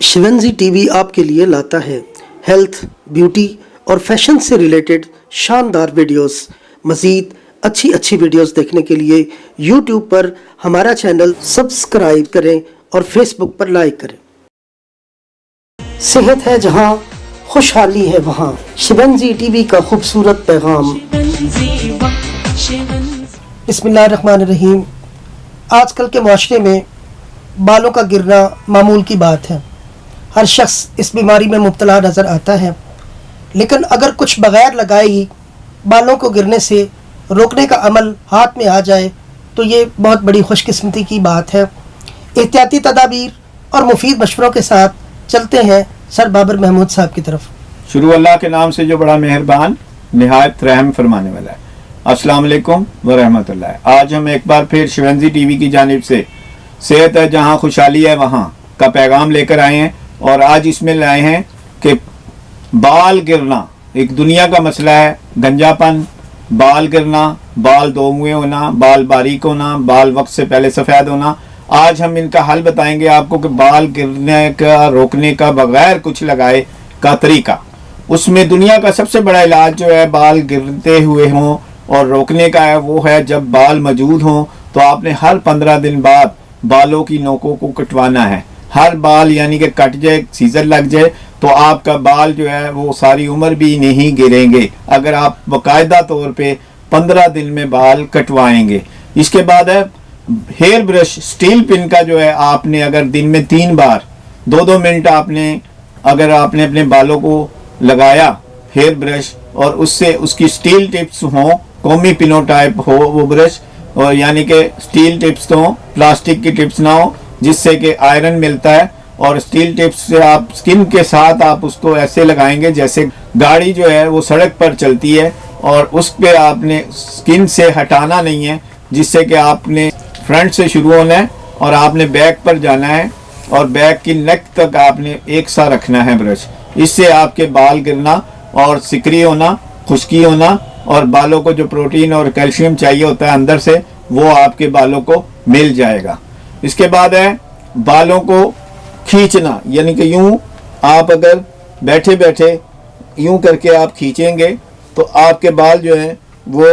शिवंजी TV आपके लिए लाता है हेल्थ, ब्यूटी और फैशन से रिलेटेड शानदार वीडियोस। मज़ीद अच्छी वीडियोस देखने के लिए यूट्यूब पर हमारा चैनल सब्सक्राइब करें और फेसबुक पर लाइक करें। सेहत है जहां, खुशहाली है वहां। शिवंजी टीवी का खूबसूरत पैगाम। बिस्मिल्लाहिर्रहमानिर्रहीम। आजकल के माशरे में बालों का गिरना मामूल की बात है। हर शख्स इस बीमारी में मुब्तला नज़र आता है, लेकिन अगर कुछ बग़ैर लगाए ही बालों को गिरने से रोकने का अमल हाथ में आ जाए तो ये बहुत बड़ी खुशकिस्मती की बात है। एहतियाती तदाबीर और मुफीद मशवरों के साथ चलते हैं सर बाबर महमूद साहब की तरफ। शुरू अल्लाह के नाम से जो बड़ा मेहरबान निहायत रहम फरमाने वाला है। अस्सलाम वालेकुम व रहमतुल्लाह। आज हम एक बार फिर शिवंजी टीवी की जानिब से सेहत है जहाँ, खुशहाली है वहाँ का पैगाम लेकर आए हैं। और आज इसमें लाए हैं कि बाल गिरना एक दुनिया का मसला है। गंजापन, बाल गिरना, बाल दो मुँहे होना, बाल बारीक होना, बाल वक्त से पहले सफ़ेद होना। आज हम इनका हल बताएंगे आपको कि बाल गिरने का रोकने का बगैर कुछ लगाए का तरीका। उसमें दुनिया का सबसे बड़ा इलाज जो है बाल गिरते हुए हों और रोकने का है, वो है जब बाल मौजूद हों तो आपने हर 15 दिन बाद बालों की नोकों को कटवाना है। हर बाल यानी कि कट जाए, सीजर लग जाए तो आपका बाल जो है वो सारी उम्र भी नहीं गिरेंगे अगर आप बाकायदा तौर पे 15 दिन में बाल कटवाएंगे। इसके बाद है हेयर ब्रश, स्टील पिन का जो है आपने अगर दिन में 3 बार 2-2 मिनट अगर आपने अपने बालों को लगाया हेयर ब्रश और उससे उसकी स्टील टिप्स हों, कौमी पिनो टाइप हो वो ब्रश, और यानी कि स्टील टिप्स तो प्लास्टिक की टिप्स ना हो जिससे कि आयरन मिलता है। और स्टील टिप्स से आप स्किन के साथ आप उसको ऐसे लगाएंगे जैसे गाड़ी जो है वो सड़क पर चलती है और उस पर आपने स्किन से हटाना नहीं है, जिससे कि आपने फ्रंट से शुरू होना है और आपने बैक पर जाना है और बैक की नेक तक आपने एक सा रखना है ब्रश। इससे आपके बाल गिरना और सिकरी होना, खुश्की होना और बालों को जो प्रोटीन और कैल्शियम चाहिए होता है अंदर से वो आपके बालों को मिल जाएगा। इसके बाद है बालों को खींचना, यानी कि यूं आप अगर बैठे बैठे यूं करके आप खींचेंगे तो आपके बाल जो है वो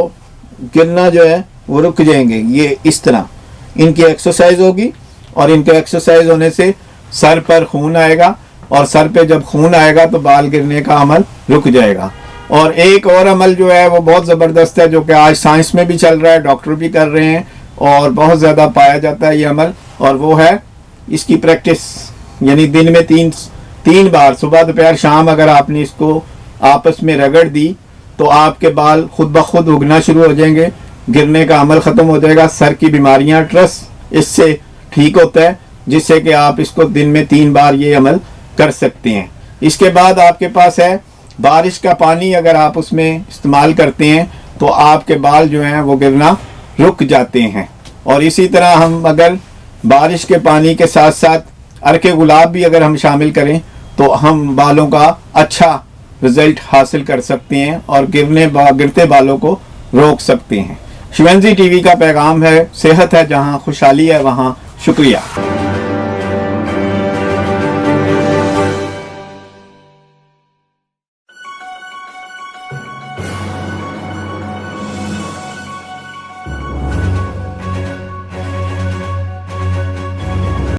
गिरना जो है वो रुक जाएंगे। ये इस तरह इनकी एक्सरसाइज होगी और इनके एक्सरसाइज होने से सर पर खून आएगा और सर पे जब खून आएगा तो बाल गिरने का अमल रुक जाएगा। और एक और अमल जो है वो बहुत ज़बरदस्त है, जो कि आज साइंस में भी चल रहा है, डॉक्टर भी कर रहे हैं और बहुत ज़्यादा पाया जाता है ये अमल, और वो है इसकी प्रैक्टिस। यानी दिन में तीन बार सुबह दोपहर शाम अगर आपने इसको आपस में रगड़ दी तो आपके बाल खुद ब खुद उगना शुरू हो जाएंगे, गिरने का अमल ख़त्म हो जाएगा। सर की बीमारियां, ट्रस इससे ठीक होता है, जिससे कि आप इसको दिन में 3 बार ये अमल कर सकते हैं। इसके बाद आपके पास है बारिश का पानी, अगर आप उसमें इस्तेमाल करते हैं तो आपके बाल जो हैं वो गिरना रुक जाते हैं। और इसी तरह हम अगर बारिश के पानी के साथ साथ अर्के गुलाब भी अगर हम शामिल करें तो हम बालों का अच्छा रिजल्ट हासिल कर सकते हैं और गिरते बालों को रोक सकते हैं। शिवंजी टीवी का पैगाम है, सेहत है जहां, खुशहाली है वहां। शुक्रिया।